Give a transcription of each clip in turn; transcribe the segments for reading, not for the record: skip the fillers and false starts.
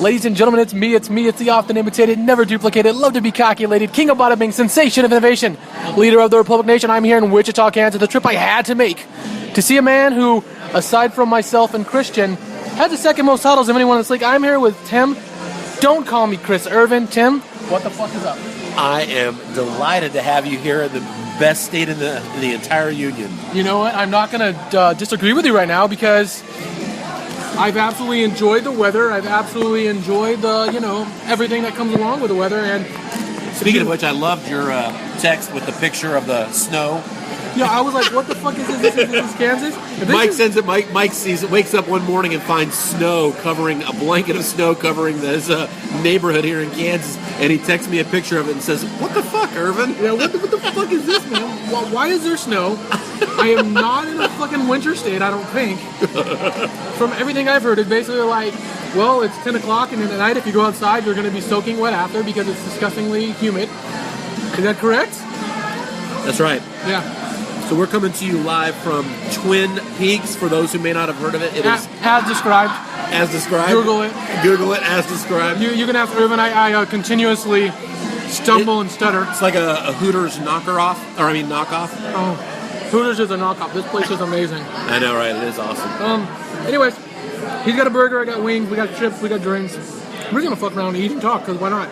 Ladies and gentlemen, it's me, it's the often imitated, never duplicated, love to be calculated, king of bada bing, sensation of innovation, leader of the Republic Nation. I'm here in Wichita, Kansas, the trip I had to make to see a man who, aside from myself and Christian, had the second most titles of anyone in this league. I'm here with Tim. Don't call me Chris Irvin. Tim, what the fuck is up? I am delighted to have you here in the best state in the entire union. You know what? I'm not going to disagree with you right now because I've absolutely enjoyed the weather. I've absolutely enjoyed everything that comes along with the weather. And speaking of which, I loved your text with the picture of the snow. Yeah, I was like, what the fuck is this? Is this Kansas? Mike sends it. Mike sees it, wakes up one morning and finds snow covering, a blanket of snow covering this neighborhood here in Kansas, and he texts me a picture of it and says, what the fuck, Irvin? Yeah, what the fuck is this, man? Why is there snow? I am not in a fucking winter state, I don't think. From everything I've heard, it's basically like, well, it's 10 o'clock, and in the night, if you go outside, you're going to be soaking wet after because it's disgustingly humid. Is that correct? That's right. Yeah. So we're coming to you live from Twin Peaks. For those who may not have heard of it, it is as described. As described. Google it. Google it as described. You can ask Irvin. I continuously stumble and stutter. It's like a Hooters knockoff. Oh, Hooters is a knockoff. This place is amazing. I know, right? It is awesome. Anyways, he's got a burger. I got wings. We got chips. We got drinks. We're gonna fuck around and eat and talk because why not?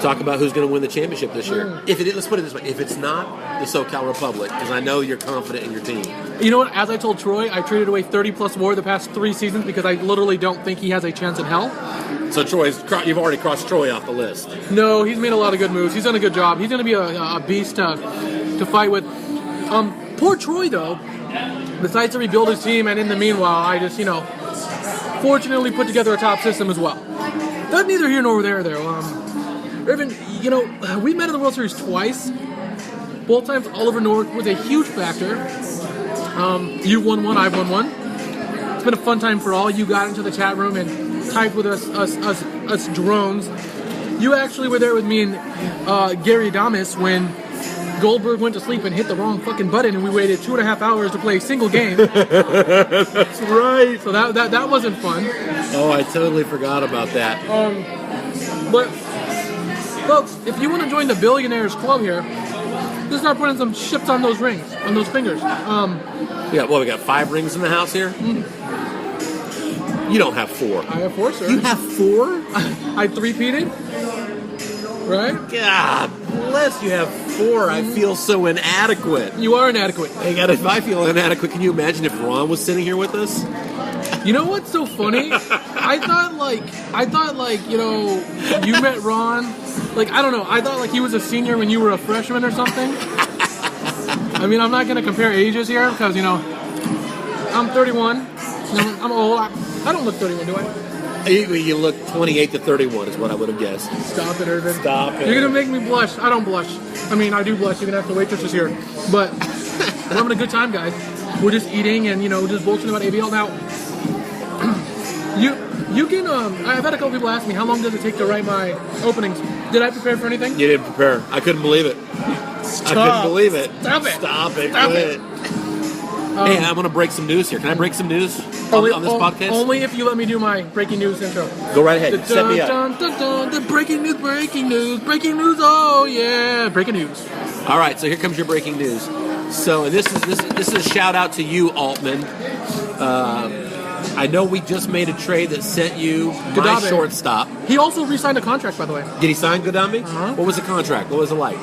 Talk about who's going to win the championship this year. Let's put it this way: if it's not the SoCal Republic, because I know you're confident in your team. You know what? As I told Troy, I traded away 30 plus more the past 3 seasons because I literally don't think he has a chance in hell. So you've already crossed Troy off the list. No, he's made a lot of good moves. He's done a good job. He's going to be a beast to fight with. Poor Troy though decides to rebuild his team, and in the meanwhile, I just fortunately put together a top system as well. That's neither here nor there though. Irvin, we met in the World Series twice. Both times Oliver North was a huge factor. You won one, I've won one. It's been a fun time for all. You got into the chat room and typed with us drones. You actually were there with me and Gary Adames when Goldberg went to sleep and hit the wrong fucking button, and we waited 2.5 hours to play a single game. That's right. So that wasn't fun. Oh, I totally forgot about that. But folks, if you want to join the Billionaires Club here, just start putting some chips on those rings, on those fingers. We got 5 rings in the house here? Mm-hmm. You don't have 4. I have 4, sir. You have 4? I 3-peated, right? God bless, you have 4. I feel so inadequate. You are inadequate. Hey, God, if I feel inadequate, can you imagine if Ron was sitting here with us? You know what's so funny? I thought you met Ron. I don't know. I thought he was a senior when you were a freshman or something. I mean, I'm not going to compare ages here because, I'm 31. I'm old. I don't look 31, do I? You look 28 to 31 is what I would have guessed. Stop it, Irvin. Stop it. You're going to make me blush. I don't blush. I mean, I do blush. You're going to have the waitresses here. But we're having a good time, guys. We're just eating and, just bullshitting about ABL. Now, you can, I've had a couple people ask me, how long does it take to write my openings? Did I prepare for anything? You didn't prepare. I couldn't believe it. Stop. I couldn't believe it. Stop it. Stop it. Stop Quit. Hey, I'm going to break some news here. Can I break some news on this podcast? Only if you let me do my breaking news intro. Go right ahead. Set me up. The breaking news, oh yeah, breaking news. All right, so here comes your breaking news. So, and this is a shout out to you, Altman. I know we just made a trade that sent you my shortstop. He also re-signed a contract, by the way. Did he sign Godambi? Uh-huh. What was the contract? What was it like?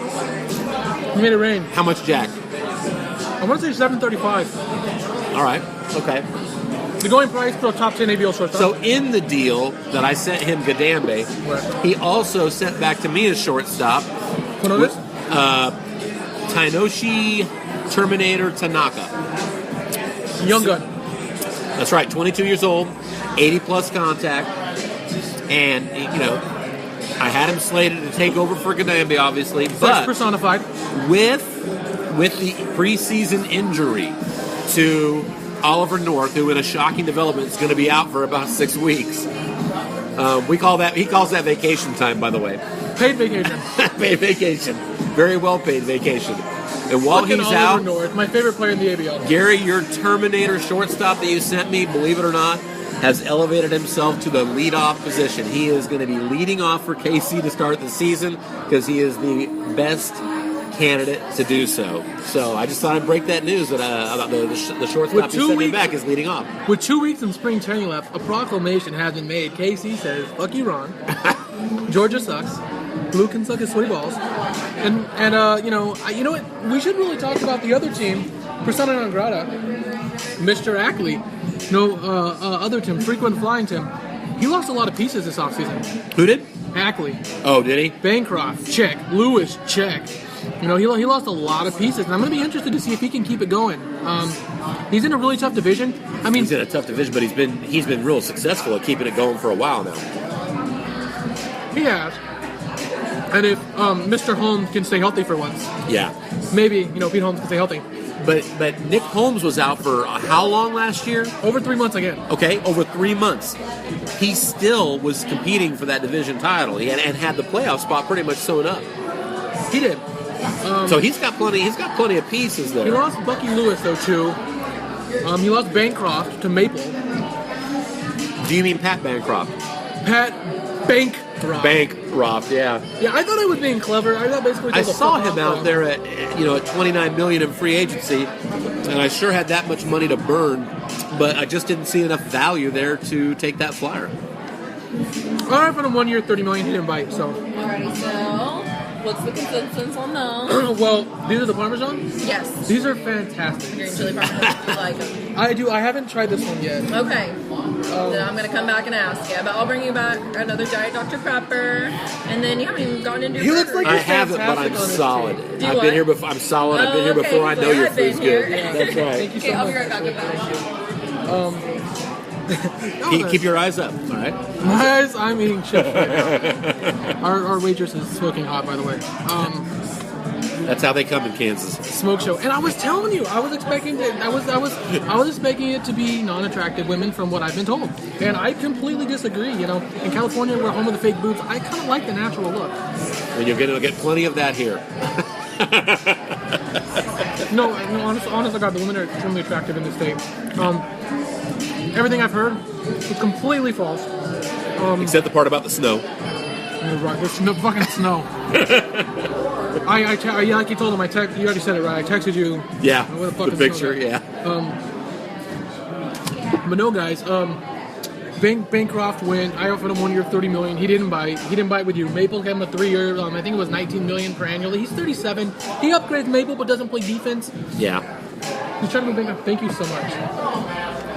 He made it rain. How much, Jack? I want to say $735. All right. Okay. The going price for a top 10 ABL shortstop. So in the deal that I sent him Godambi, he also sent back to me a shortstop. What is this? Tainoshi Terminator Tanaka. Young gun. That's right, 22 years old, 80-plus contact, and, I had him slated to take over for Godambi, obviously, but personified. With the preseason injury to Oliver North, who in a shocking development is going to be out for about 6 weeks. He calls that vacation time, by the way. Paid vacation. Paid vacation. Very well paid vacation. And while he's out, North, my favorite player in the ABL. Gary, your Terminator shortstop that you sent me, believe it or not, has elevated himself to the leadoff position. He is going to be leading off for KC to start the season because he is the best candidate to do so. So I just thought I'd break that news that about the shortstop who's sending back is leading off. With 2 weeks in spring training left, a proclamation has been made. KC says, "Fuck you, Ron." Georgia sucks. Blue can suck his sweaty balls. And you know what? We should really talk about the other team, persona non grata, Mr. Ackley. No, other Tim, frequent flying Tim. He lost a lot of pieces this offseason. Who did? Ackley. Oh, did he? Bancroft, check. Lewis, check. You know, he lost a lot of pieces, and I'm going to be interested to see if he can keep it going. He's in a really tough division. I mean, he's in a tough division, but he's been real successful at keeping it going for a while now. He has. And if Mr. Holmes can stay healthy for once, yeah, maybe Pete Holmes can stay healthy. But Nick Holmes was out for how long last year? Over 3 months again. Okay, over 3 months. He still was competing for that division title and had the playoff spot pretty much sewn up. He did. So he's got plenty of pieces there. He lost Bucky Lewis though too. He lost Bancroft to Maple. Do you mean Pat Bancroft? Pat Bancroft. Bancroft, yeah. Yeah, I thought I was being clever. I thought basically. I saw him out there at $29 million in free agency, and I sure had that much money to burn, but I just didn't see enough value there to take that flyer. All right, for the 1 year, $30 million, he didn't bite. So. Alrighty, so what's the consensus on those? Well, these are the Parmesan? Yes. These are fantastic. Green chili Parmesan, do you like them? I do. I haven't tried this one yet. Okay. Then I'm going to come back and ask you. But I'll bring you back another Diet Dr. Pepper. And then you haven't even gotten into your burger. I haven't, but I'm solid. I've been here before. I'm solid. I've been here before. I know your food's good. Yeah. That's right. Thank you so much. I'll be right back with that. Keep your eyes up, all right? My eyes, I'm eating chips right now. Our waitress is smoking hot, by the way. That's how they come in Kansas. Smoke show. And I was telling you, I was expecting it to be non-attractive women from what I've been told. And I completely disagree. In California, we're home of the fake boobs. I kind of like the natural look. And you're going to get plenty of that here. No, honest to God, the women are extremely attractive in this state. Everything I've heard is completely false. Except the part about the snow. You're right. There's no fucking snow. Like you told him, you already said it right. I texted you. Yeah, where the fuck the is picture, snow yeah. But no, guys. Bancroft went. I offered him 1 year, $30 million. He didn't bite. He didn't bite with you. Maple gave him a 3 year. I think it was $19 million per annually. He's 37. He upgrades Maple, but doesn't play defense. Yeah. He's trying to be Bancroft. Thank you so much.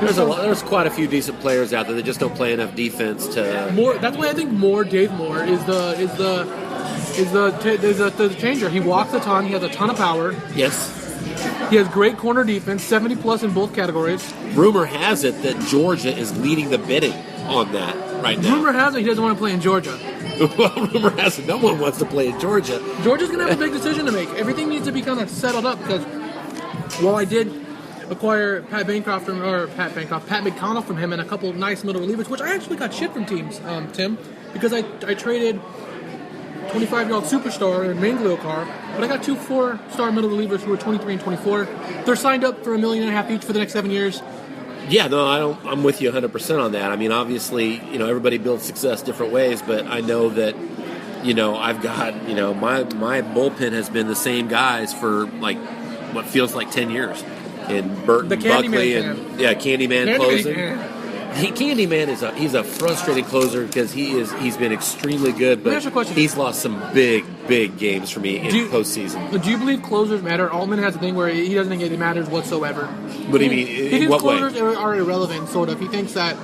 There's quite a few decent players out there that just don't play enough defense to. More. That's why I think Dave Moore is the changer. He walks a ton. He has a ton of power. Yes. He has great corner defense, 70 plus in both categories. Rumor has it that Georgia is leading the bidding on that right now. Rumor has it he doesn't want to play in Georgia. Well, rumor has it no one wants to play in Georgia. Georgia's going to have a big decision to make. Everything needs to be kind of settled up because while I did acquire Pat McConnell from him and a couple of nice middle relievers, which I actually got shit from teams, Tim, because I traded 25-year-old superstar in Mangliokar, but I got 2 4-star middle relievers who are 23 and 24. They're signed up for $1.5 million each for the next 7 years. Yeah, no, I'm with you 100% on that. I mean, obviously, everybody builds success different ways, but I know that, I've got, my bullpen has been the same guys for like what feels like 10 years. And Burton Buckley and Candyman closing. Candyman he's a frustrating closer because he's been extremely good, but he's lost some big games for me in postseason. Do you believe closers matter? Altman has a thing where he doesn't think it matters whatsoever. What do you mean? He thinks closers are irrelevant, sort of. He thinks that.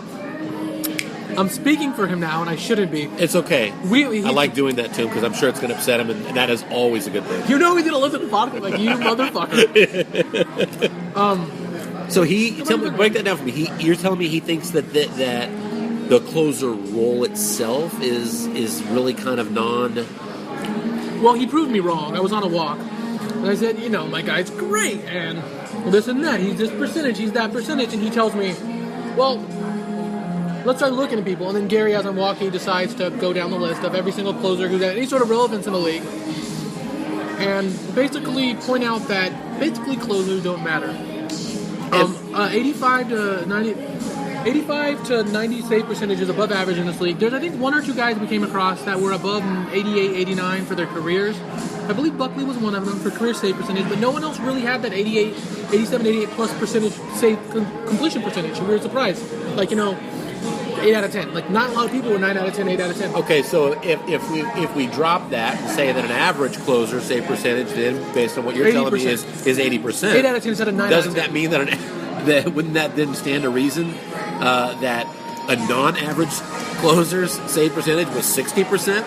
I'm speaking for him now, and I shouldn't be. It's okay. I like doing that to him because I'm sure it's going to upset him, and that is always a good thing. He's going to listen to the podcast like you motherfucker. So break that down for me. You're telling me he thinks that the closer role itself is really kind of non. Well, he proved me wrong. I was on a walk, and I said, my guy's great, and this and that. He's this percentage, he's that percentage, and he tells me, well, let's start looking at people. And then Gary, as I'm walking, decides to go down the list of every single closer who's at any sort of relevance in the league, and basically point out that closers don't matter. 85 to 90. 85 to 90 save percentage is above average in this league. There's, I think, one or two guys we came across that were above 88, 89 for their careers. I believe Buckley was one of them for career save percentage, but no one else really had that 88, 87, 88 plus percentage save completion percentage. We were surprised. Like, 8 out of 10. Like, not a lot of people were 9 out of 10, 8 out of 10. Okay, so if we drop that and say that an average closer save percentage then, based on what you're telling me, is 80%. 8 out of 10 instead of 9 Doesn't out of 10. that mean that wouldn't that then stand to reason that a non-average closer's save percentage was 60%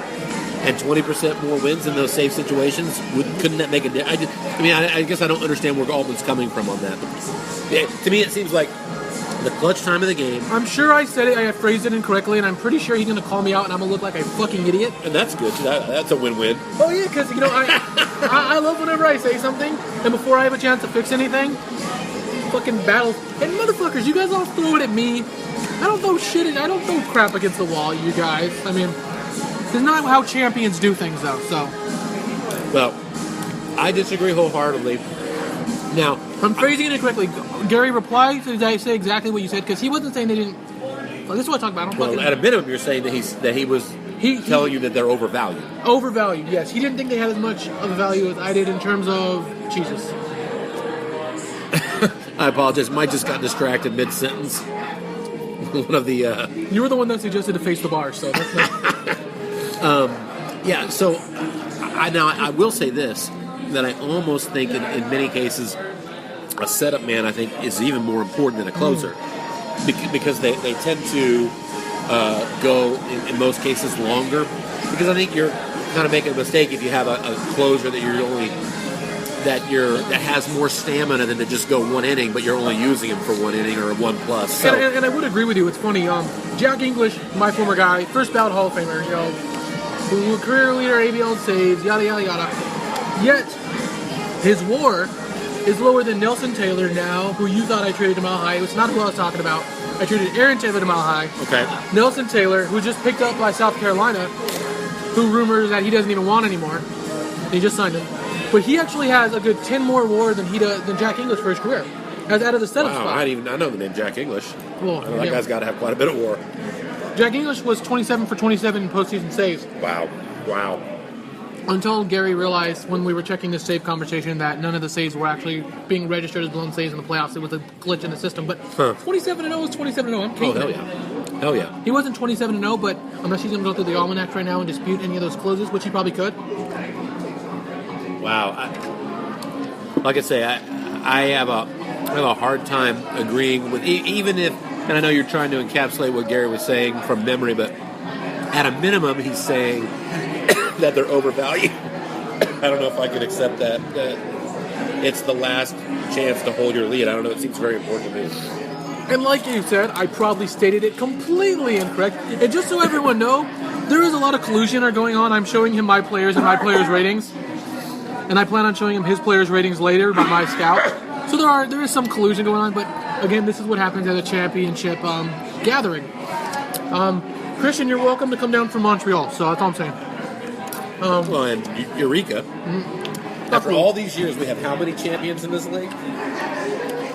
and 20% more wins in those save situations? Couldn't that make a difference? I guess I don't understand where Albin's coming from on that. To me, it seems like the clutch time of the game. I'm sure I said it, I phrased it incorrectly, and I'm pretty sure he's going to call me out and I'm going to look like a fucking idiot. And that's good. That's a win-win. Oh, yeah, because, I love whenever I say something, and before I have a chance to fix anything, fucking battles. And motherfuckers, you guys all throw it at me. I don't throw shit, I don't throw crap against the wall, you guys. I mean, it's not how champions do things, though, so. Well, I disagree wholeheartedly. Now, I'm phrasing it incorrectly. Gary replied, did I say exactly what you said? Because he wasn't saying they didn't. Well, this is what I talk about. well, at a minimum, you're saying that he was telling you that they're overvalued. Overvalued, yes. He didn't think they had as much of a value as I did in terms of Jesus. I apologize. Mike just got distracted mid-sentence. One of the... You were the one that suggested to face the bar, so that's not... Yeah, so I will say this, that I almost think in many cases a setup man, I think, is even more important than a closer. Because they tend to go, in most cases, longer. Because I think you're kind of making a mistake if you have a closer that that has more stamina than to just go one inning, but you're only using him for 1 inning or a 1+. So. And I would agree with you. It's funny. Jack English, my former guy, first ballot Hall of Famer, who career leader, ABL saves, yada yada yada. Yet his WAR is lower than Nelson Taylor now, who you thought I traded to Mile High. It's not who I was talking about. I traded Aaron Taylor to Mile High. Okay. Nelson Taylor, who just picked up by South Carolina, who rumors that he doesn't even want anymore. They just signed him. But he actually has a good 10 more WAR than Jack English for his career. As out of the setup spot. I know the name Jack English. Well, that guy's got to have quite a bit of WAR. Jack English was 27 for 27 in postseason saves. Wow. Until Gary realized when we were checking this save conversation that none of the saves were actually being registered as blown saves in the playoffs. It was a glitch in the system. But 27-0 is 27-0. I'm kidding. Oh, hell yeah. He wasn't 27-0, but unless he's going to go through the almanac right now and dispute any of those closes, which he probably could. Wow. Like I say, I have a hard time agreeing with, even if, and I know you're trying to encapsulate what Gary was saying from memory, but at a minimum, he's saying that they're overvalued. I don't know if I can accept that it's the last chance to hold your lead. I don't know. It seems very important to me. And like you said, I probably stated it completely incorrect. And just so everyone know, there is a lot of collusion going on. I'm showing him my players and my players' ratings. And I plan on showing him his players' ratings later by my scout. So there is some collusion going on. But again, this is what happens at a championship gathering. Christian, you're welcome to come down from Montreal. So that's all I'm saying. Well, and Eureka. After all these years, we have how many champions in this league?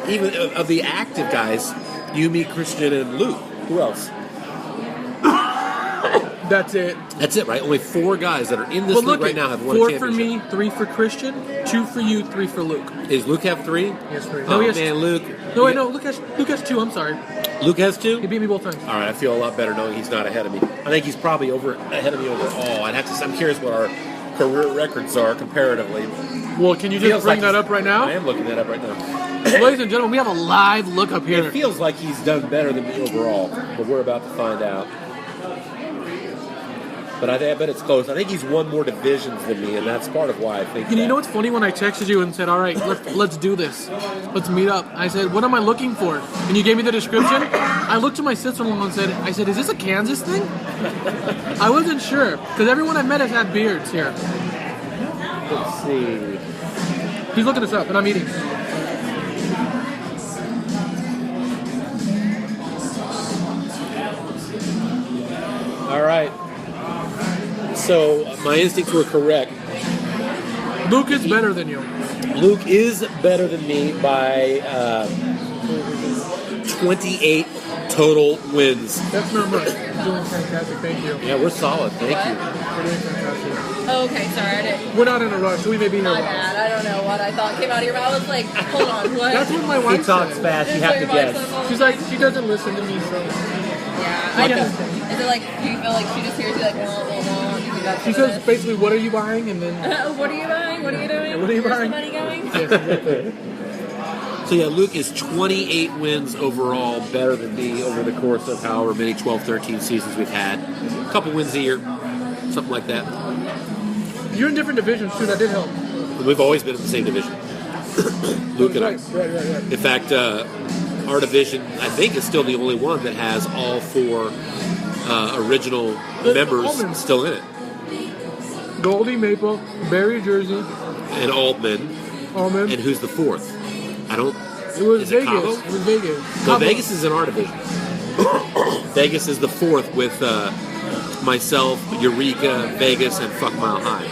Even of the active guys, you, me, Christian, and Luke. Who else? That's it. That's it, right? Only 4 guys that are in this league right now have won a championship. 4 for me, 3 for Christian, 2 for you, 3 for Luke. Does Luke have 3? He has 3. Oh, man, Luke. No, wait, no, Luke has 2, I'm sorry. Luke has 2? He beat me both times. All right, I feel a lot better knowing he's not ahead of me. I think he's probably ahead of me overall. I'm curious what our career records are comparatively. Well, can you just bring that up right now? I am looking that up right now. Ladies and gentlemen, we have a live look up here. It feels like he's done better than me overall, but we're about to find out. But I bet it's close. I think he's won more divisions than me, and that's part of why I think. You know what's funny? When I texted you and said, "All right, let's do this. Let's meet up," I said, "What am I looking for?" And you gave me the description. I looked to my sister-in-law and said, "Is this a Kansas thing?" I wasn't sure because everyone I met has had beards here. Let's see. He's looking this up, and I'm eating. All right. So my instincts were correct. Luke is better than you. Luke is better than me by 28 total wins. That's not much. You're doing fantastic. Thank you. Yeah, we're solid. Thank you. We're doing fantastic. Oh, okay, sorry, I didn't. We're not in a rush, so we may be in a My rush. bad. I don't know what I thought came out of your mouth. I was like, hold on, what? That's what my wife He talks said. fast. You Is have what to your wife guess. says all the She's time? like, she doesn't listen to me, so. Yeah, I Okay. know. Is it like, do you feel like she just hears you like, well, do you think that's She what it says is? basically, what are you buying? And then. What are you buying? What are you doing? What are you Where's buying? the money going? Yes, exactly. So yeah, Luke is 28 wins overall, better than me over the course of however many 12, 13 seasons we've had. A couple wins a year, something like that. You're in different divisions, too. That did help. We've always been in the same division. Luke and I. Right. In fact, our division, I think, is still the only one that has all 4 original members Altman. still in it. Goldie, Maple, Barry, Jersey, And Altman. Almond. And who's the 4th? I don't... It was Is it Vegas. Cabo? It was Vegas. No, Cabo. Vegas is in our division. Vegas is the 4th with myself, Eureka, Vegas, and Fuck Mile High.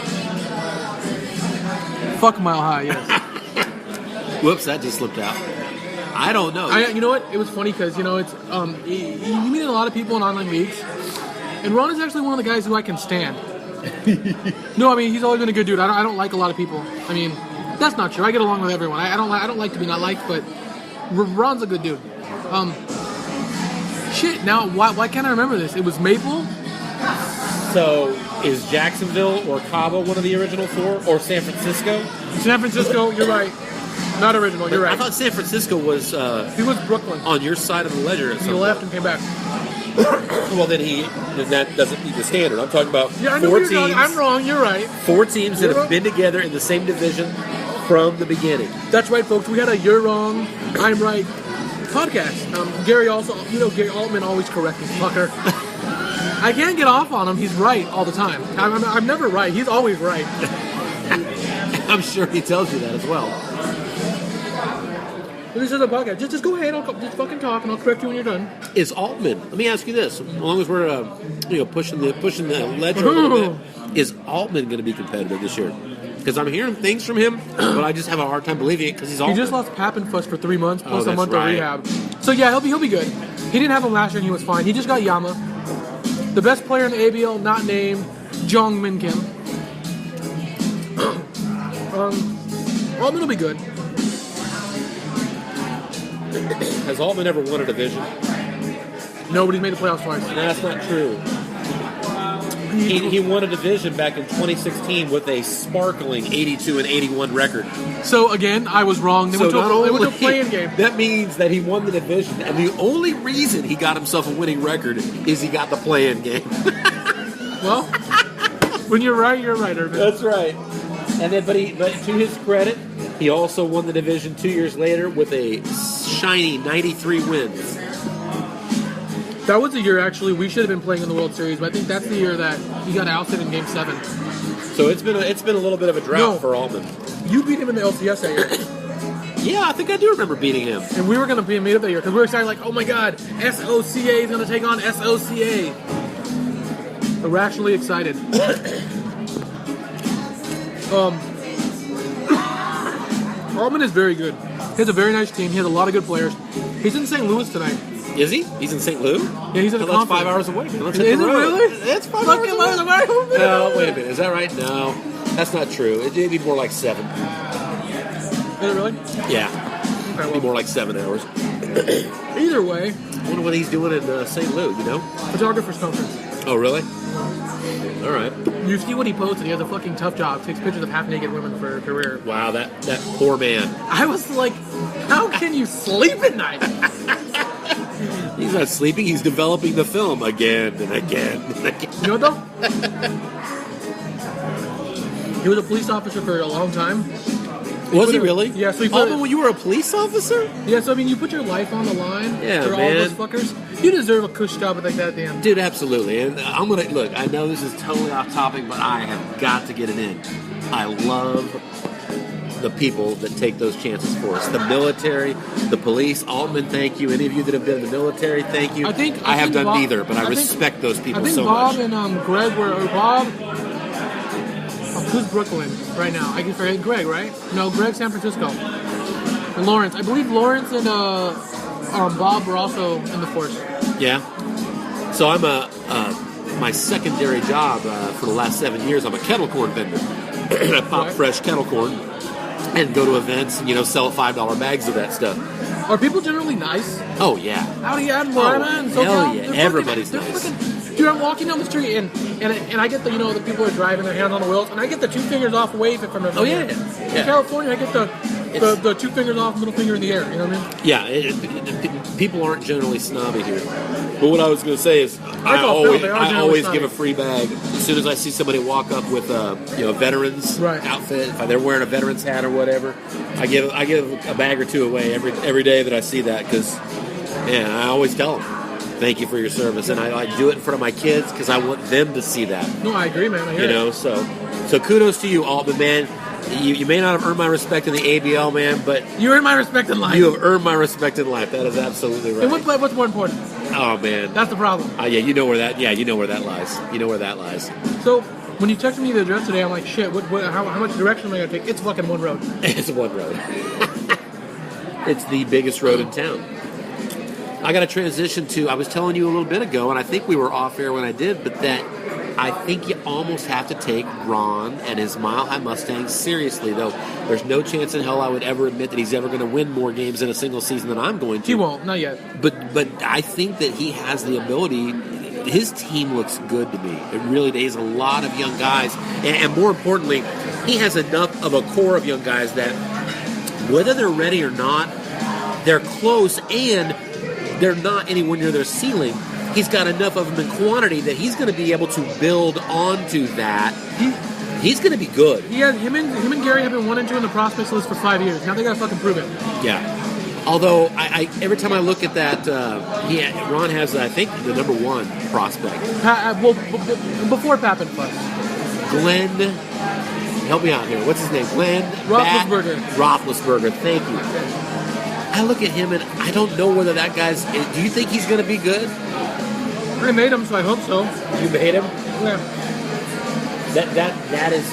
Fuck Mile High, yes. Whoops, that just slipped out. I don't know. You know what? It was funny because, it's, you meet a lot of people in online leagues, and Ron is actually one of the guys who I can stand. No, I mean, he's always been a good dude. I don't like a lot of people. I mean, that's not true. I get along with everyone. I don't like to be not liked, but Ron's a good dude. Shit, now, why can't I remember this? It was Maple? So, is Jacksonville or Cabo one of the original 4? Or San Francisco? San Francisco, you're right. Not original, you're right. I thought San Francisco was He was Brooklyn. on your side of the ledger at He some left point. and came back. Well, then that doesn't meet the standard. I'm talking about Yeah, I know 4 you're wrong. teams. I'm wrong, you're right. 4 teams that You're have wrong. been together in the same division from the beginning. That's right, folks. We had a You're Wrong, I'm Right podcast. Gary also, Gary Altman always corrects me, fucker. I can't get off on him. He's right all the time. I'm never right. He's always right. I'm sure he tells you that as well. This is a podcast. Just go ahead. I'll just fucking talk, and I'll correct you when you're done. Is Altman? Let me ask you this: as long as we're pushing the ledger a little bit, is Altman going to be competitive this year? Because I'm hearing things from him, but I just have a hard time believing it because he's Altman. He just lost Pappenfuss for 3 months, plus a that's month right. of rehab. So yeah, he'll be good. He didn't have him last year, and he was fine. He just got Yama, the best player in the ABL, not named Jong Min Kim. Altman will be good. Has Altman ever won a division? Nobody's made the playoffs twice. No, that's not true. He won a division back in 2016 with a Sparkling 82-81 record. So again, I was wrong. They went to a playing game. That means that he won the division, and the only reason he got himself a winning record is he got the play-in game. Well, when you're right, Irvin. That's right. And then, but to his credit, he also won the division 2 years later with with a shiny 93 wins. That was the year, actually, we should have been playing in the World Series, but I think that's the year that he got ousted in Game 7. So it's been a little bit of a drought No. for Altman. You beat him in the LCS that year. Yeah, I think I do remember beating him. And we were going to be meet up that year because we were excited, like, oh my god, SOCA is going to take on SOCA. Irrationally excited. Altman is very good. He has a very nice team. He has a lot of good players. He's in St. Louis tonight. Is he? He's in St. Louis? Yeah, he's in a Well, that's conference. 5 hours away. Man. Let's hit Is the it road. really? It's 5 Fucking hours away. miles away. No, wait a minute. Is that right? No, that's not true. It'd be more like 7. Is it really? Yeah, Okay, it'd be well, more like 7 hours. either way, I wonder what he's doing in St. Louis, you know? photographer's conference. Oh, really? All right. You see what he posted? He has a fucking tough job. Takes pictures of half-naked women for a career. Wow, that poor man. I was like, how can you sleep at night? He's not sleeping. He's developing the film again and again and again. You know what though? He was a police officer for a long time. Was he really? Yeah, so he Oh, put but you were a police officer? Yeah, so I mean, you put your life on the line Yeah, for all man. those fuckers. You deserve a cush job like that at the end. Dude, absolutely. And I'm going to, look, I know this is totally off topic, but I have got to get it in. I love the people that take those chances for us. The military, the police, Altman, thank you. Any of you that have been in the military, thank you. I think have done Bob- neither, but I think- respect those people I think so Bob much. and Greg were, or Bob, who's Brooklyn right now? I can forget Greg, right? No, Greg, San Francisco. And Lawrence. I believe Lawrence and Bob were also in the force. Yeah. So I'm my secondary job for the last 7 years. I'm a kettle corn vendor. I pop fresh kettle corn and go to events and sell $5 bags of that stuff. Are people generally nice? Oh yeah. Out here in Moana and SoCal? Hell yeah. Everybody's nice. Dude, I'm walking down the street and I get the the people are driving their hands on the wheels and I get the 2 fingers off wave from them. Oh yeah. In California, I get the 2 fingers off, middle finger in the air. You know what I mean? Yeah. People aren't generally snobby here. But what I was going to say is, I always give a free bag as soon as I see somebody walk up with a veteran's outfit. If they're wearing a veteran's hat or whatever, I give a bag or 2 away every day that I see that because, man, I always tell them. Thank you for your service, and I do it in front of my kids because I want them to see that. No, I agree, man. I hear it. So kudos to you, Altman, man. You may not have earned my respect in the ABL, man, but you earned my respect in life. You have earned my respect in life. That is absolutely right. And what's more important? Oh man, that's the problem. Yeah, you know where that lies. You know where that lies. So when you texted me the address today, I'm like, shit. How much direction am I gonna take? It's fucking one road. It's one road. It's the biggest road in town. I got to transition to. I was telling you a little bit ago, and I think we were off air when I did, but that I think you almost have to take Ron and his Mile High Mustangs seriously, though. There's no chance in hell I would ever admit that he's ever going to win more games in a single season than I'm going to. He won't, not yet. But I think that he has the ability. His team looks good to me. It really does. A lot of young guys, and more importantly, he has enough of a core of young guys that whether they're ready or not, they're close and they're not anywhere near their ceiling. He's got enough of them in quantity that he's going to be able to build onto that. He's going to be good. Him and Gary have been 1 and 2 on the prospects list for 5 years. Now they got to fucking prove it. Yeah. Although I every time I look at that, Ron has I think the number 1 prospect. Before Pappen first. Glenn, help me out here. What's his name? Glenn Roethlisberger. Thank you. I look at him and I don't know whether that guy's. Do you think he's going to be good? I made him, so I hope so. You made him? Yeah. That is.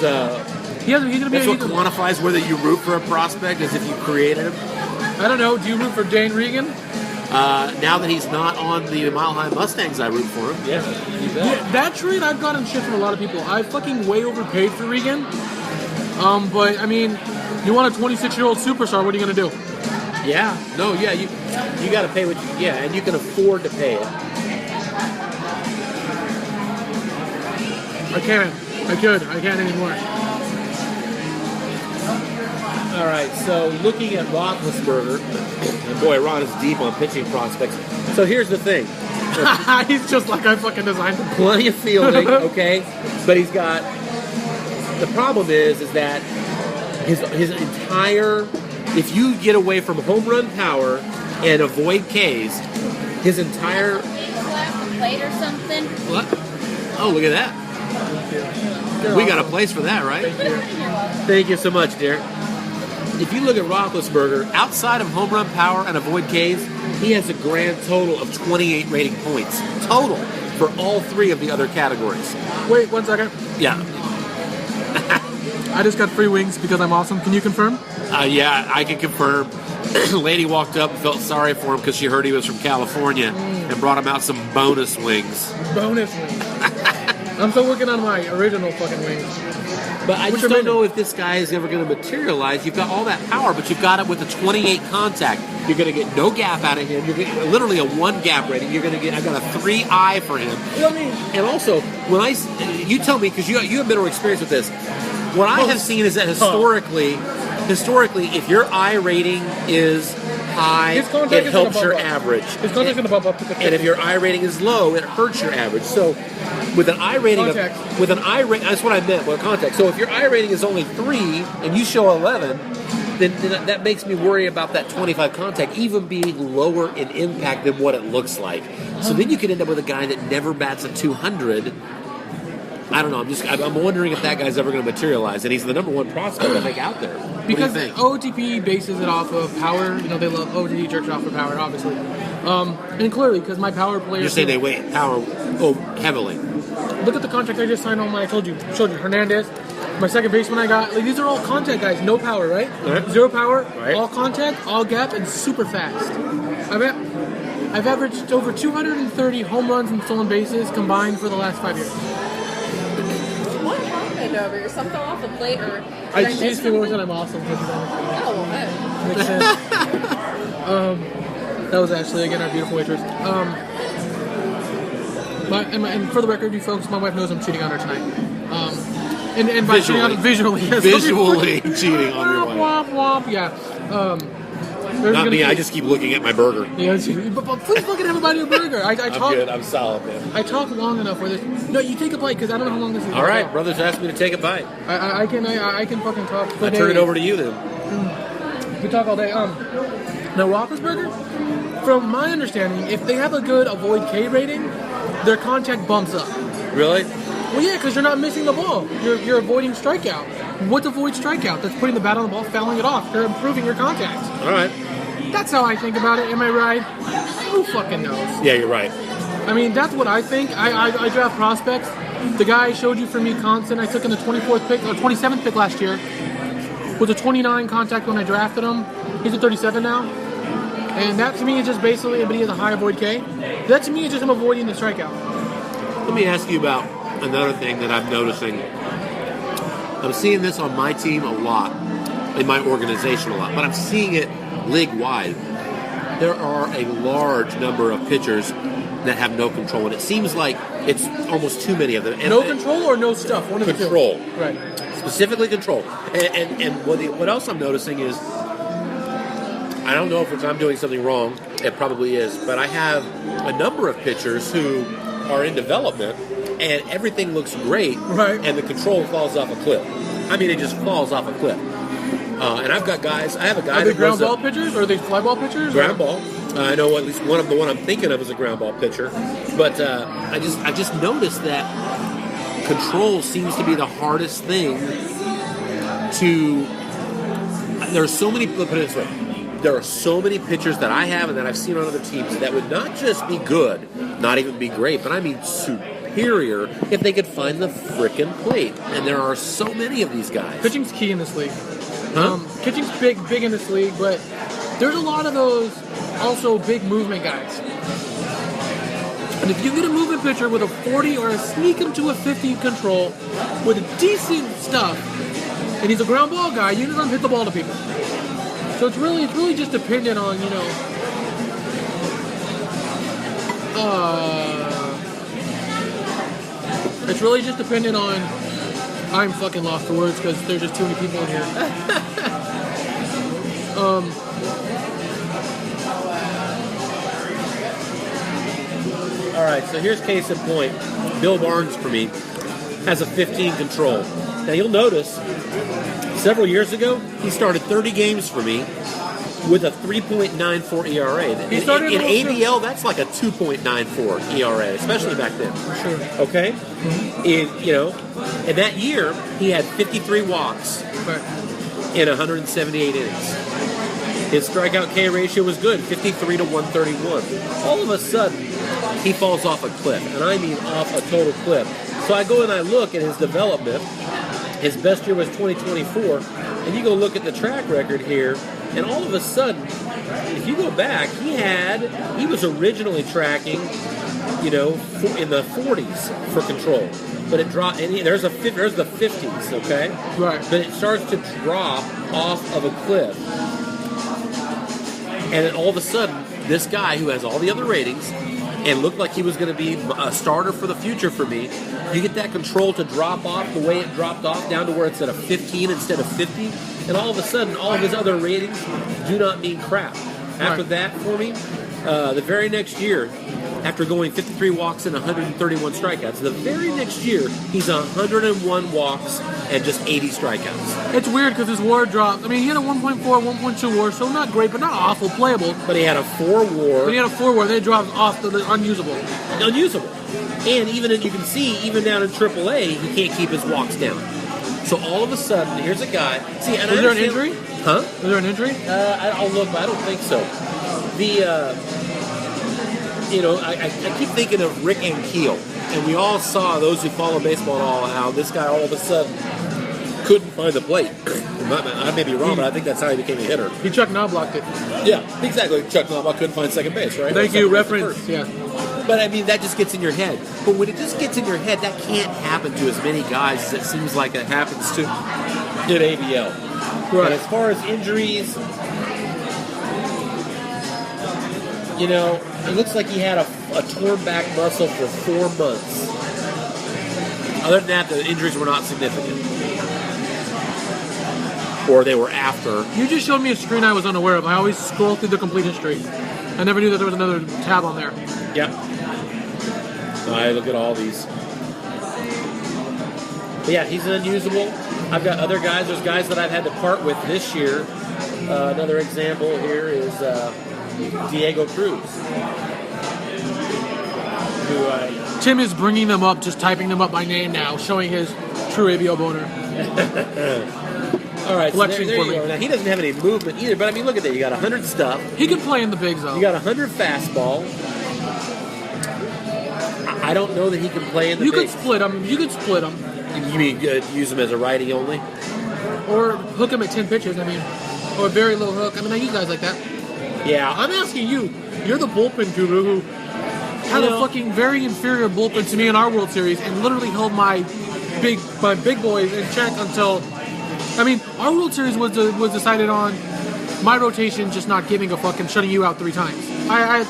He's gonna be. That's what quantifies whether you root for a prospect as if you created him. I don't know. Do you root for Dane Regan? Now that he's not on the Mile High Mustangs, I root for him. Yeah, you bet. Yeah, that trade I've gotten shit from a lot of people. I fucking way overpaid for Regan. But I mean, you want a 26-year-old superstar? What are you gonna do? Yeah. No. Yeah. You got to pay what you. Yeah, and you can afford to pay it. I can't anymore. All right. So looking at Roethlisberger, and boy, Ron is deep on pitching prospects. So here's the thing. He's just like I fucking designed him. Plenty of fielding, okay, but he's got. The problem is that his entire. If you get away from home run power and avoid Ks, his entire... plate or something? What? Oh, look at that. We got a place for that, right? Thank you so much, dear. If you look at Roethlisberger, outside of home run power and avoid Ks, he has a grand total of 28 rating points. Total for all 3 of the other categories. Wait, 1 second. Yeah. I just got free wings because I'm awesome. Can you confirm? Yeah, I can confirm. Lady walked up and felt sorry for him because she heard he was from California and brought him out some bonus wings. Bonus wings. I'm still working on my original fucking wings. But I just don't know if this guy is ever going to materialize. You've got all that power, but you've got it with a 28 contact. You're going to get no gap out of him. You're getting literally a 1 gap rating. You're going to get. I got a 3 for him. And also, when you tell me because you have better experience with this. What I have seen is that historically, if your I rating is high, it helps your average. His contract's going to bump up to 50. And if your I rating is low, it hurts your average. So with an I rating that's what I meant with contact. So if your I rating is only 3 and you show 11, then that makes me worry about that 25 contact even being lower in impact than what it looks like. So then you could end up with a guy that never bats a 200. I don't know. I'm wondering if that guy's ever going to materialize, and he's the number 1 prospect I think out there. Because OTP bases it off of power. They love OTP jerks off for power, obviously, and clearly because my power players. You're saying they weight power heavily. Look at the contract I just signed on. I showed you Hernandez, my second baseman I got. These are all contact guys, no power, right? 0 power, all contact, all gap, and super fast. I bet. I've averaged over 230 home runs and stolen bases combined for the last 5 years. What happened over here? Something off the plate, or I miss just something? think I'm awesome. Oh, well, hey. Makes sense. That was Ashley again, our beautiful waitress. And for the record, you folks, my wife knows I'm cheating on her tonight. And by cheating on her visually, yes. Visually cheating on your wife. Womp, womp, yeah. Not me. I just keep looking at my burger. Yeah, but please fucking have a bite of your burger. I'm good. I'm solid, man. I talk long enough with it. No, you take a bite because I don't know how long this is. All right, brothers asked me to take a bite. I can fucking talk. I turn it over to you then. We talk all day. Now Roethlisberger, from my understanding, if they have a good avoid K rating, their contact bumps up. Really? Well, yeah, because you're not missing the ball. You're avoiding strikeout. What's avoid strikeout? That's putting the bat on the ball, fouling it off. You're improving your contact. All right. That's how I think about it. Am I right? Who fucking knows? Yeah, you're right. I mean, that's what I think. I draft prospects. The guy I showed you for me, Constant, I took in the 24th pick, or 27th pick last year, was a 29 contact when I drafted him. He's a 37 now. And that to me is just basically, but he has a high avoid K. That to me is just him avoiding the strikeout. Let me ask you about another thing that I'm noticing. I'm seeing this on my team a lot, in my organization a lot, but I'm seeing it league-wide. There are a large number of pitchers that have no control, and it seems like it's almost too many of them. And no control or no stuff? One of the two. Control. Right. Specifically control. And what else I'm noticing is, I don't know if I'm doing something wrong. It probably is. But I have a number of pitchers who are in development, and everything looks great, right, and the control falls off a cliff. I mean, it just falls off a cliff. And I've got guys. I have a guy. Are they ground ball pitchers or are they fly ball pitchers? Ground ball. I know at least one I'm thinking of is a ground ball pitcher. But I just noticed that control seems to be the hardest thing to. There's so many. Put it this way. There are so many pitchers that I have and that I've seen on other teams that would not just be good, not even be great, but I mean superior if they could find the frickin' plate. And there are so many of these guys. Pitching's key in this league. Huh? Pitching's big in this league, but there's a lot of those also big movement guys. And if you get a movement pitcher with a 40 or a sneak him to a 50 control with decent stuff, and he's a ground ball guy, you can let him hit the ball to people. So it's really just dependent on, it's really just dependent on. I'm fucking lost for words because there's just too many people in here. All right, so here's case in point. Bill Barnes, for me, has a 15 control. Now, you'll notice, several years ago, he started 30 games for me with a 3.94 ERA. He started in ABL, that's like a 2.94 ERA, especially back then. Sure. Okay? In that year, he had 53 walks in 178 innings. His strikeout K ratio was good, 53 to 131. All of a sudden, he falls off a cliff, and I mean off a total cliff. So I go and I look at his development. His best year was 2024, and you go look at the track record here, and all of a sudden, if you go back, he was originally tracking, in the 40s for control, but it dropped. And there's the 50s, okay, right? But it starts to drop off of a cliff, and then all of a sudden, this guy who has all the other ratings and looked like he was going to be a starter for the future for me, you get that control to drop off the way it dropped off down to where it's at a 15 instead of 50, and all of a sudden, all of his other ratings do not mean crap. After that, for me, the very next year, after going 53 walks and 131 strikeouts, the very next year, he's 101 walks and just 80 strikeouts. It's weird because his WAR dropped. I mean, he had a 1.4, 1.2 WAR, so not great, but not awful, playable. But he had a 4 WAR. But he had a 4 WAR, then it dropped off to the unusable. Unusable. And even you can see, even down in AAA, he can't keep his walks down. So all of a sudden, here's a guy. See, and was there an injury? Huh? Was there an injury? I'll look, but I don't think so. I keep thinking of Rick Ankiel, and we all saw, those who follow baseball at all, how this guy all of a sudden couldn't find the plate. I may be wrong, but I think that's how he became a hitter. He Chuck Knoblocked it. Yeah, exactly. Chuck Knobloch couldn't find second base, right? Thank you, reference. Yeah. But I mean, that just gets in your head. But when it just gets in your head, that can't happen to as many guys as it seems like it happens to at ABL. Right. And as far as injuries, you know, it looks like he had a torn back muscle for 4 months. Other than that, the injuries were not significant. Or they were after. You just showed me a screen I was unaware of. I always scroll through the complete history. I never knew that there was another tab on there. Yep. I look at all these. But yeah, he's unusable. I've got other guys. There's guys that I've had to part with this year. Another example here is Diego Cruz. Tim is bringing them up, just typing them up by name now, showing his true ABL boner. All right, so there Flexing you for me. go. Now, he doesn't have any movement either, but I mean, look at that. You got 100 stuff. He can play in the big zone. You got 100 fastball. I don't know that he can play in the You big. could split him. You could split him. You mean use him as a righty only? Or hook him at 10 pitches, I mean. Or a very low hook. I mean, I use guys like that. Yeah. I'm asking you. You're the bullpen guru who had a fucking very inferior bullpen to me in our World Series and literally held my big boys in check until... I mean, our World Series was decided on my rotation just not giving a fuck and shutting you out 3 times. I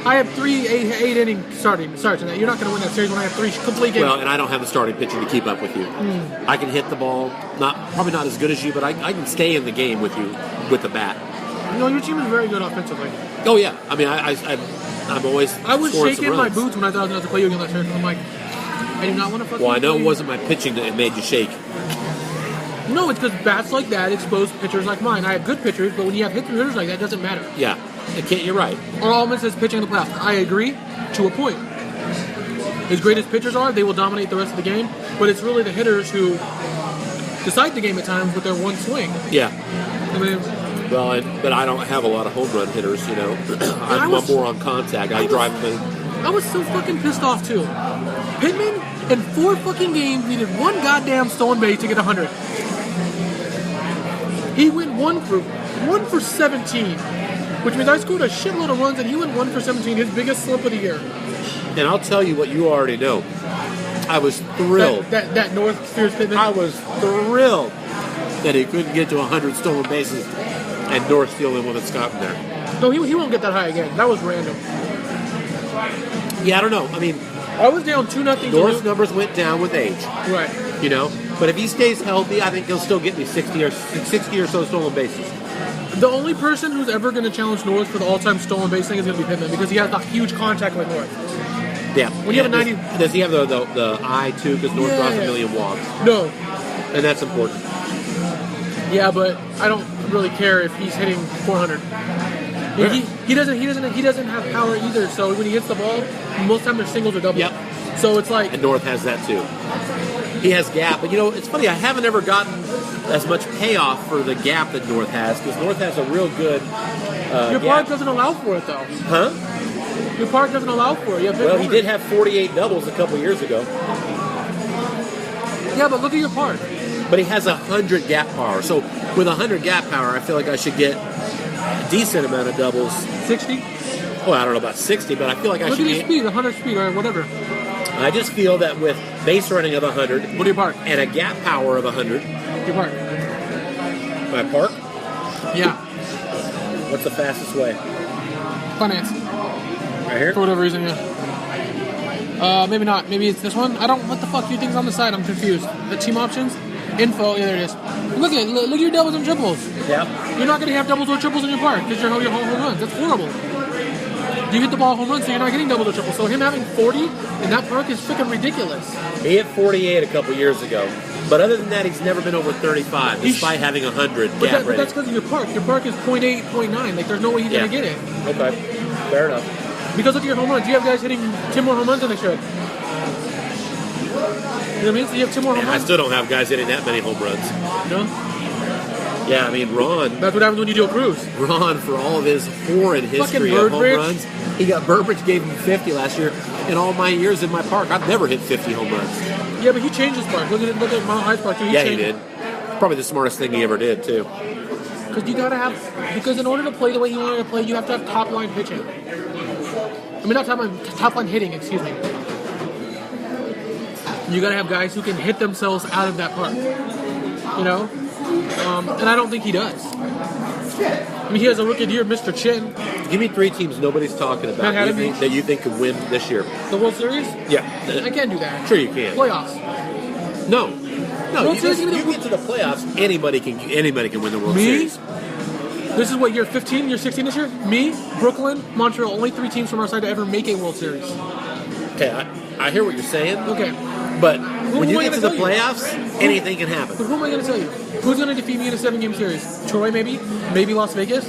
had three eight inning starts in that. You're not going to win that series when I have 3 complete games. Well, and I don't have the starting pitching to keep up with you. I can hit the ball, probably not as good as you, but I can stay in the game with you with the bat. No, your team is very good offensively. Oh yeah, I mean I'm always. I was scoring some shaking my runs. boots when I thought I was going to play you again last year. I'm like, I do not want to fucking. Well, I know play it you. wasn't my pitching that made you shake. No, it's because bats like that expose pitchers like mine. I have good pitchers, but when you have hitters like that, it doesn't matter. Yeah, you're right. Or Allman says pitching in the playoffs. I agree to a point. As great as pitchers are, they will dominate the rest of the game, but it's really the hitters who decide the game at times with their one swing. Yeah. I mean, Well, but I don't have a lot of home run hitters, you know. I'm more on contact. I drive them in. I was so fucking pissed off too. Pittman in 4 fucking games needed 1 goddamn stolen base to get 100. He went 1 for 17, which means I scored a shitload of runs and he went 1 for 17, his biggest slip of the year. And I'll tell you what you already know. I was thrilled. That North Spears Pittman. I was thrilled that he couldn't get to 100 stolen bases and North steal him with a Scott in there. No, he won't get that high again. That was random. Yeah, I don't know. I mean, I was down 2-0. North's numbers went down with age. Right. You know, but if he stays healthy, I think he'll still get me 60 or so stolen bases. The only person who's ever going to challenge North for the all-time stolen base thing is going to be Pittman because he has a huge contact with North. Yeah. When you have a 90, does he have the eye too? Because North draws a million walks, no. and that's important. Yeah, but I don't really care if he's hitting 400. He doesn't have power either. So when he hits the ball, most time they're singles or doubles. Yep. So it's like And North has that too. He has gap, but you know it's funny. I haven't ever gotten as much payoff for the gap that North has because North has a real good. your gap. park doesn't allow for it though. Huh? Your park doesn't allow for it. You have big Well, he runners. did have 48 doubles a couple years ago, Yeah, but look at your park. but he has 100 gap power. So with 100 gap power, I feel like I should get a decent amount of doubles. 60. Well, I don't know about 60, but I feel like I Look should at his get. speed, 100 speed or whatever. I just feel that with base running of 100 What do you park? and a gap power of 100, Your park. my park. Yeah. What's the fastest way? Finance. Right here. For whatever reason, yeah. Maybe not. Maybe it's this one. I don't. What the fuck? You think's on the side? I'm confused. The team options, info. Yeah, there it is. Look at your doubles and triples. Yeah. You're not gonna have doubles or triples in your park because you're your home runs. That's horrible. You hit the ball home run, so you're not getting doubles or triples. So him having 40 in that park is freaking ridiculous. He hit 48 a couple years ago, but other than that, he's never been over 35, despite having 100 But, gap but that's rating. because of your park. Your park is 0.8, 0.9. Like there's no way he's gonna get it. Okay. Fair enough. Because look at your home runs. You have guys hitting 10 more home runs than they should. You know what I mean? So you have 10 more home And I runs. still don't have guys hitting that many home runs. You know? Yeah, I mean, Ron, That's what happens when you do a cruise. for all of his horrid history of home Burbridge. runs, Burbridge gave him 50 last year. In all my years in my park, I've never hit 50 home runs. Yeah, but he changed his park. Look at Mount High's park too. Yeah, he changed. did. probably the smartest thing he ever did, too. Because in order to play the way he wanted to play, you have to have top line pitching. I mean, not top line hitting, excuse me. You gotta have guys who can hit themselves out of that park. You know? And I don't think he does. I mean, he has a rookie year, Mr. Chin. Give me 3 teams nobody's talking about that you think could win this year. The World Series? Yeah. I can't do that. Sure you can. Playoffs. No, World you Series, get to the playoffs, anybody can win the World Series. This is what, year 15, year 16 this year? Me, Brooklyn, Montreal, only 3 teams from our side to ever make a World Series. Okay, I hear what you're saying. Okay. But when you get to the playoffs, anything can happen. But who am I going to tell you? Who's going to defeat me in a 7-game series? Troy, maybe? Maybe Las Vegas?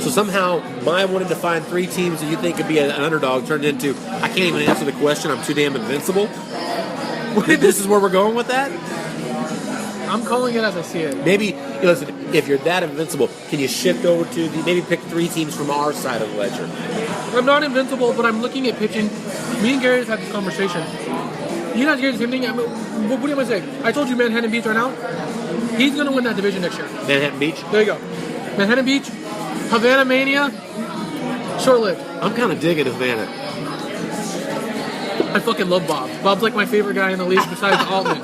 So somehow, my wanting to find 3 teams that you think could be an underdog turned into, I can't even answer the question, I'm too damn invincible. This is where we're going with that? I'm calling it as I see it. Maybe, listen, if you're that invincible, can you shift over to maybe pick 3 teams from our side of the ledger? I'm not invincible, but I'm looking at pitching. Me and Gary have had this conversation. You guys hear the same thing? I mean, what do you want to say? I told you Manhattan Beach right now. He's going to win that division next year. Manhattan Beach? There you go. Manhattan Beach, Havana Mania, short-lived. I'm kind of digging Havana. I fucking love Bob. Bob's like my favorite guy in the league besides Altman.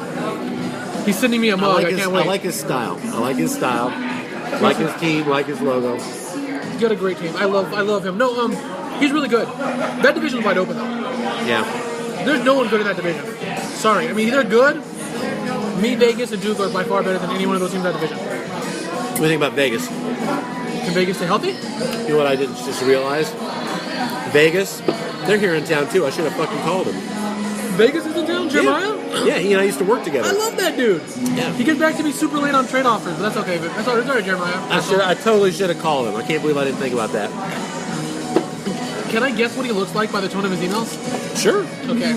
He's sending me a mug. I can't wait. I like his style. Like his team, like his logo. He's got a great team. I love him. No, he's really good. That division's wide open though. Yeah. There's no one good in that division. Sorry. I mean, they're good. Me, Vegas, and Duke are by far better than any one of those teams in that division. What do you think about Vegas? Can Vegas stay healthy? You know what I didn't just realize? Vegas, they're here in town too. I should have fucking called them. Vegas is in town? Jeremiah? Yeah, he and I used to work together. I love that dude. Yeah. He gets back to me super late on trade offers, but that's okay. But that's all right, Jeremiah. I totally should have called him. I can't believe I didn't think about that. Can I guess what he looks like by the tone of his emails? Sure. Okay.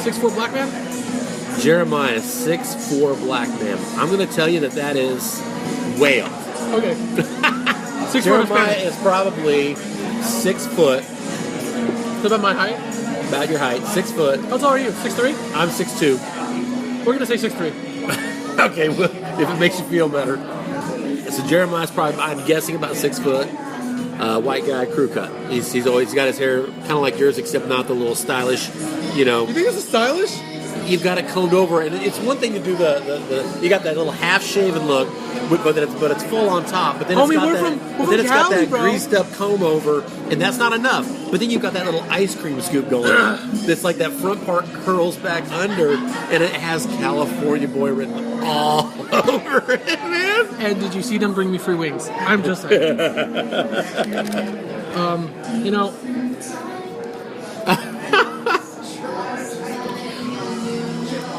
6'4" black man? Jeremiah, 6'4" black man. I'm going to tell you that is way off. Okay. 6'4" Jeremiah is probably 6 foot. Is that my height? About your height, 6 foot. How tall are you? 6'3"? I'm 6'2". We're going to say 6'3". Okay, well, if it makes you feel better. So Jeremiah's probably, I'm guessing, about 6 foot. White guy, crew cut. He's always got his hair kind of like yours, except not the little stylish, You think this is stylish? You've got it combed over, and it's one thing to do the you got that little half-shaven look, but it's full on top. But then it's got that greased up comb over, and that's not enough. But then you've got that little ice cream scoop going. That's like that front part curls back under, and it has California Boy written all over it, man. And did you see them bring me free wings? I'm just saying.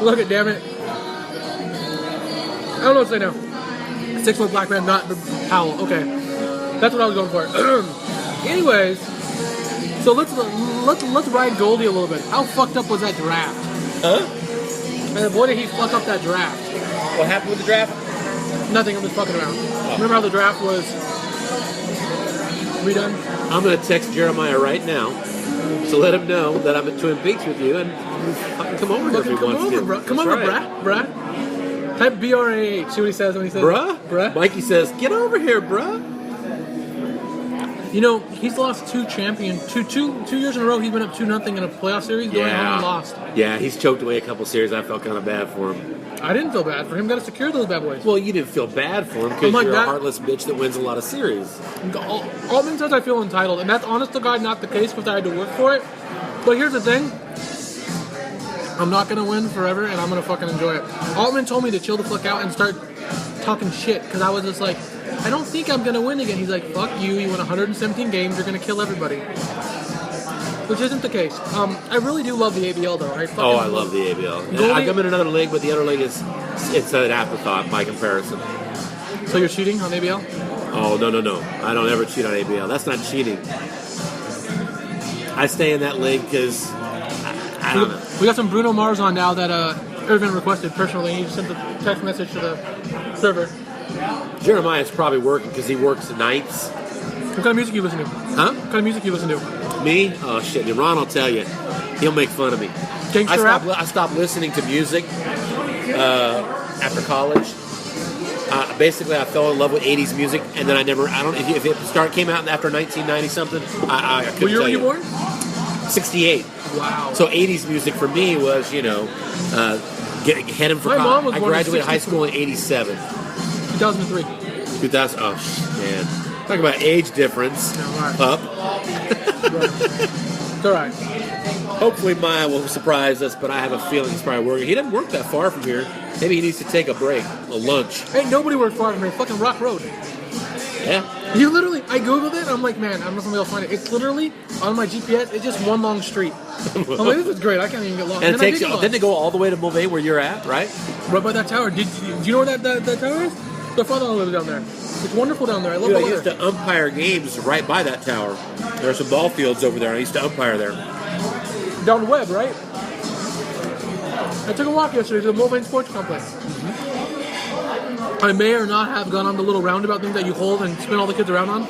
Look it, damn it. I don't know what to say now. 6 foot black man, not the Powell. Okay. That's what I was going for. Anyways, so let's ride Goldie a little bit. How fucked up was that draft? Huh? And boy, did he fuck up that draft. What happened with the draft? Nothing, I'm just fucking around. Remember how the draft was redone? I'm going to text Jeremiah right now to let him know that I'm at Twin Peaks with you, and come over here if he wants to. Bro. Come over, bruh. Type BRAH. See what he says when he says bruh? Mikey says, get over here, bruh. He's lost 2 years in a row. He's been up 2-0 in a playoff series. Going home and lost. Yeah, he's choked away a couple series. I felt kind of bad for him. I didn't feel bad for him. Got to secure those bad boys. Well, you didn't feel bad for him because you're a heartless bitch that wins a lot of series. Altman says I feel entitled, and that's honest to God not the case because I had to work for it. But here's the thing. I'm not going to win forever, and I'm going to fucking enjoy it. Altman told me to chill the fuck out and start talking shit because I was just like, I don't think I'm going to win again. He's like, fuck you. You win 117 games. You're going to kill everybody. Which isn't the case. I really do love the ABL, though. I love the ABL. I'm in another league, but the other league it's an afterthought by comparison. So you're cheating on ABL? Oh, no. I don't ever cheat on ABL. That's not cheating. I stay in that league because I don't know. We got some Bruno Mars on now that Irvin requested personally. He just sent the text message to the server. Jeremiah's probably working because he works nights. What kind of music you listen to? Huh? What kind of music you listen to? Me? Oh, shit. Ron will tell you. He'll make fun of me. Gangster rap? I stopped listening to music after college Basically, I fell in love with 80s music, and then I don't if it came out after 1990 something, I couldn't What year tell were you born? 68. Wow. So 80s music for me was, heading for My mom college. was I born in graduated high 62. school in 87. 2003. 2000. Oh, man. Talk about age difference. No, right. Up. It's all right. Hopefully Maya will surprise us, but I have a feeling he's probably working. He doesn't work that far from here. Maybe he needs to take a break, a lunch. Ain't nobody worked far from here. Fucking Rock Road. Yeah. You literally, I googled it. I'm like, man, I'm not gonna be able to find it. It's literally on my GPS. It's just one long street. I'm like, this is great. I can't even get lost. And it then takes you. Didn't it go all the way to Mulvane where you're at, right? right by that tower. Do you know where that tower is? The father-in-law lives down there. It's wonderful down there. I love Dude, the I used weather. to umpire games right by that tower. There are some ball fields over there. I used to umpire there. Down the web, right? I took a walk yesterday to the Mulvane Sports Complex. I may or not have gone on the little roundabout thing that you hold and spin all the kids around on.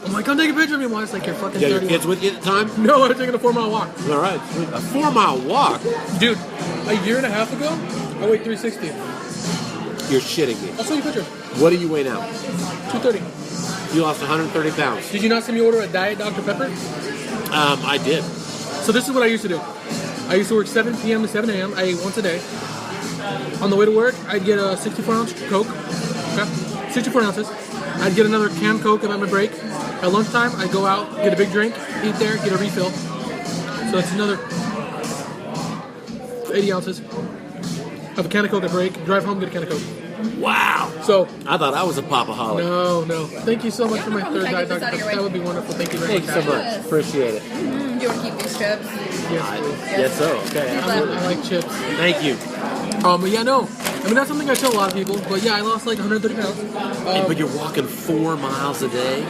I'm like, come take a picture of me. Well, it's like you're fucking You got 30. your kids with you at the time? No, I'm taking a 4-mile walk. All right. A 4-mile walk? Dude, a year and a half ago, I weighed 360. You're shitting me. I'll show you a picture. What do you weigh now? 230. You lost 130 pounds. Did you not see me order a Diet Dr. Pepper? I did. So this is what I used to do. I used to work 7 p.m. to 7 a.m. I ate once a day. On the way to work, I'd get a 64-ounce Coke. Okay? 64 ounces. I'd get another canned Coke at my break. At lunchtime, I'd go out, get a big drink, eat there, get a refill. So it's another 80 ounces. Have a can of Coke at break, drive home, get a can of Coke. Wow. So, I thought I was a popaholic. no. Thank you so much for my problem. third Can I Diet get this Dr. out of your Pepper. way? That would be wonderful. Thank you very Thanks so much. much. Appreciate it. Do you want to keep these chips? Yes, please. Yes, so. Okay. I like chips. Thank you. But yeah, no. I mean, that's something I tell a lot of people. But yeah, I lost like 130 pounds. But you're walking 4 miles a day?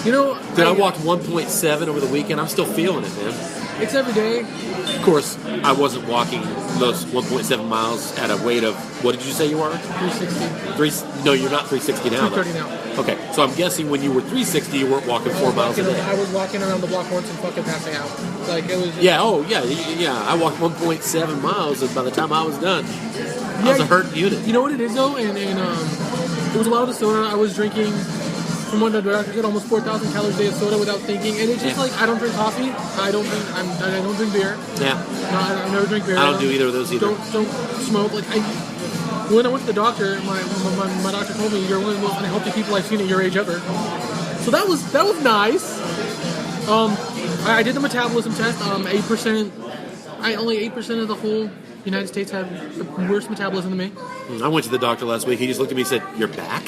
You know, Dude, I walked 1.7 over the weekend. I'm still feeling it, man. it's every day. Of course, I wasn't walking those 1.7 miles at a weight of, what did you say you are? 360. No, you're not 360 now. 230 though. now. Okay, so I'm guessing when you were 360, you weren't walking 4 miles a day. I was walking around the block once and fucking passing out. Like, it was just, Yeah, I walked 1.7 miles, and by the time I was done, I was a hurt unit. You know what it is, though? And it was a lot of the soda I was drinking. From what the doctor said, almost 4,000 calories a day of soda without thinking. And it's just like, I don't drink coffee. I don't drink beer. Yeah. No, I never drink beer. I don't do either of those either. Don't smoke. Like, when I went to the doctor, my doctor told me you're one of the most unhealthy people I've seen at your age ever. So that was nice. I did the metabolism test. 8%. Only 8% of the whole United States have worse metabolism than me. I went to the doctor last week. He just looked at me and said, "You're back?"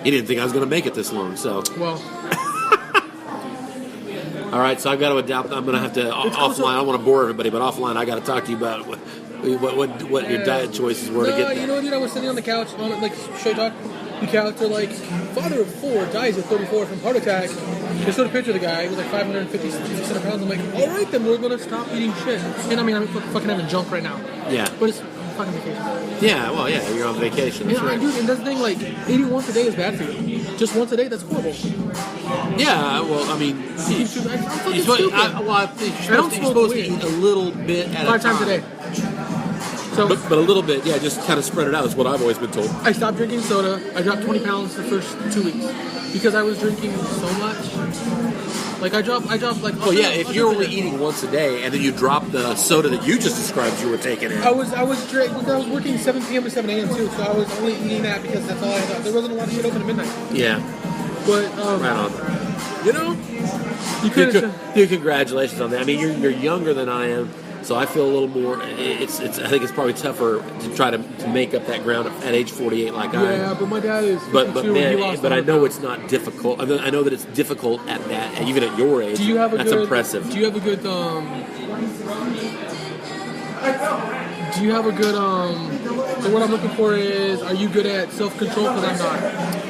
He didn't think I was going to make it this long, so. Well, All right, so I've got to adapt. I'm going to have to offline. I don't want to bore everybody, but offline, I got to talk to you about what your diet choices were to get there. You know, dude, I was sitting on the couch, like, straight talk. The couch, they're like, father of 4 dies at 34 from heart attack. They showed a picture of the guy. He was like 550, 600 pounds. I'm like, all right, then we're going to stop eating shit. And I mean, I'm fucking having junk right now. Yeah. But it's fucking vacation. Yeah, well, yeah, you're on vacation. That's right. Dude, and that's the thing, like, eating once a day is bad for you. Just once a day, that's horrible. Yeah, well, I mean, I'm fucking stupid. you're supposed to eat a little bit at a time. 5 times a day. So, But a little bit, yeah, just kind of spread it out is what I've always been told. I stopped drinking soda. I dropped 20 pounds the first 2 weeks because I was drinking so much. Like I dropped like. Well, yeah, if you're only eating once a day and then you drop the soda that you just described you were taking in. I was working 7 p.m. to 7 a.m. too, so I was only eating that because that's all I had. There wasn't a lot of shit open at midnight. Yeah, But right on. you know, you could. Dude, congratulations on that. I mean, you're younger than I am. So I feel a little more. I think it's probably tougher to try to make up that ground at age 48, like I am. Yeah, but my dad is. But 52 and he man, lost but I 100 know pounds. it's not difficult. I know that it's difficult at that, even at your age. Do you have a That's good? impressive. Do you have a good? Do you have a good? So what I'm looking for is, are you good at self-control? Because I'm not.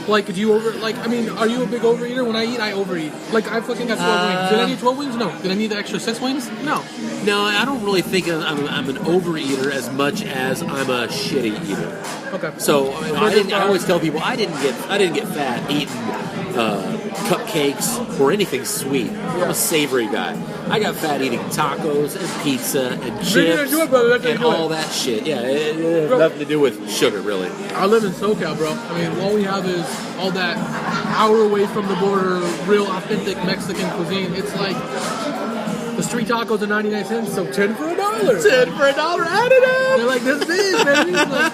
Like, do you are you a big overeater? When I eat, I overeat. Like, I fucking got 12 wings. Did I need 12 wings? No. Did I need the extra 6 wings? No. No, I don't really think I'm an overeater as much as I'm a shitty eater. Okay. So I always tell people I didn't get fat eating cupcakes or anything sweet. I'm a savory guy. I got fat eating tacos and pizza and That's how you chips do it, brother. That's how you and do it. all that shit. Yeah, it has Bro. nothing to do with sugar, really. I live in SoCal, bro. I mean, all we have is all that hour away from the border, real authentic Mexican cuisine. It's like the street tacos are 99 cents, so 10 for $1. 10 for $1, add it up. They're like, this is it, baby. It's like,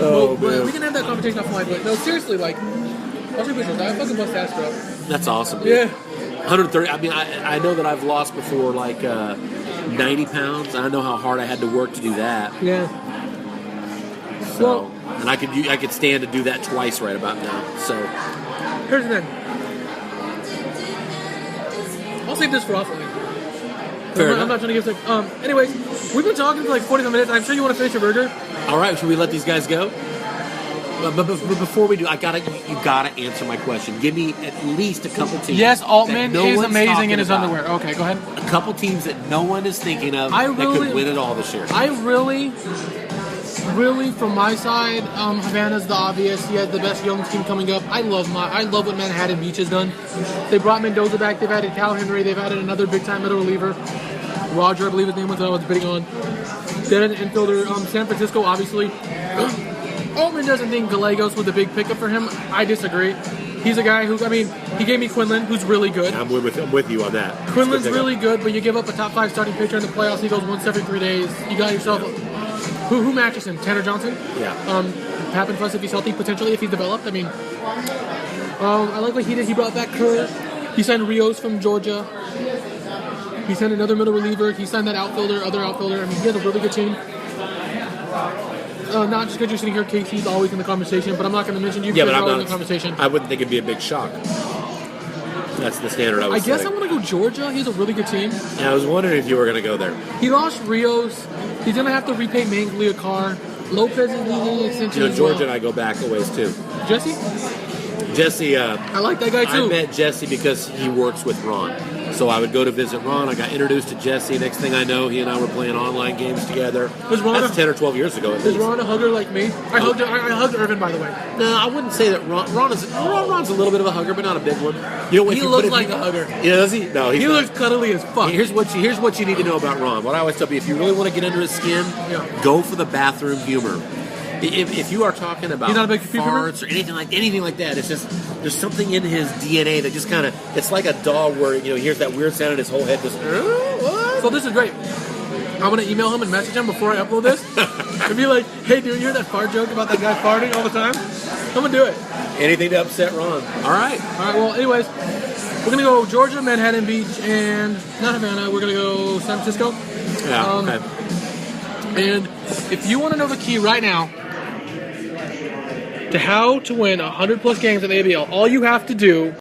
Oh, but man. we can have that conversation offline, but no, seriously, like, I'll take pictures. I have fucking mustache, bro. That's awesome, dude. Yeah. 130. I mean, I know that I've lost before, like 90 pounds. I know how hard I had to work to do that. Yeah. So, Well- and I could stand to do that twice right about now. So, Here's the thing. I'll save this for offline. Fair I'm not trying to give anyways, we've been talking for like 45 minutes. I'm sure you want to finish your burger. all right, should we let these guys go? But before we do, you gotta answer my question. Give me at least a couple teams. Yes, Altman that no is one's amazing talking in his about. underwear. Okay, go ahead. A couple teams that no one is thinking of I that really- could win it all this year. I really, from my side, Havana's the obvious. He has the best young team coming up. I love what Manhattan Beach has done. They brought Mendoza back. They've added Cal Henry. They've added another big time middle reliever. Roger, I believe his name was that I was bidding on. They had an infielder. San Francisco, obviously. Altman doesn't think Gallegos was a big pickup for him. I disagree. He's a guy who, he gave me Quinlan, who's really good. I'm with you on that. Quinlan's It's good really good, but you give up a top 5 starting pitcher in the playoffs. He goes once every 3 days. You got yourself. Who matches him? Tanner Johnson? Yeah. Happen for us if he's healthy, potentially if he's developed. I like what he did. He brought back Kerr. He signed Rios from Georgia. He signed another middle reliever. He signed that other outfielder. He has a really good team. Not just because you're sitting here, Casey's always in the conversation, but I'm not going to mention you Yeah, because but you're I'm always in not. the conversation. I wouldn't think it'd be a big shock. That's the standard I was I guess I setting. want to go Georgia. He's a really good team. Yeah, I was wondering if you were going to go there. He lost Rios. He's going to have to repay Mangley a car. Lopez is leaving an extension as Georgia well. and I go back a ways too. Jesse? Jesse, I like that guy I too. met Jesse because he works with Ron. So I would go to visit Ron. I got introduced to Jesse. Next thing I know, he and I were playing online games together. Was Ron That's 10 or 12 years ago. At Is least. Ron a hugger like me? I hugged Irvin, by the way. No, I wouldn't say that Ron's a little bit of a hugger, but not a big one. You know, He looks like a hugger. Yeah, does he? No, he's He not. looks cuddly as fuck. Here's what you need to know about Ron. What I always tell people: if you really want to get under his skin, Yeah. go for the bathroom humor. If you are talking about He's not a big humor? farts or anything like that, it's just there's something in his DNA that just kind of it's like a dog where he hears that weird sound and his whole head just. What? So this is great. I'm gonna email him and message him before I upload this and be like, "Hey, dude, you hear that fart joke about that guy farting all the time? I'm gonna do it." Anything to upset Ron. All right. All right. Well, anyways, we're gonna go Georgia, Manhattan Beach, and not Havana. We're gonna go San Francisco. Yeah. Okay. And if you want to know the key right now to how to win 100 plus games in ABL, all you have to do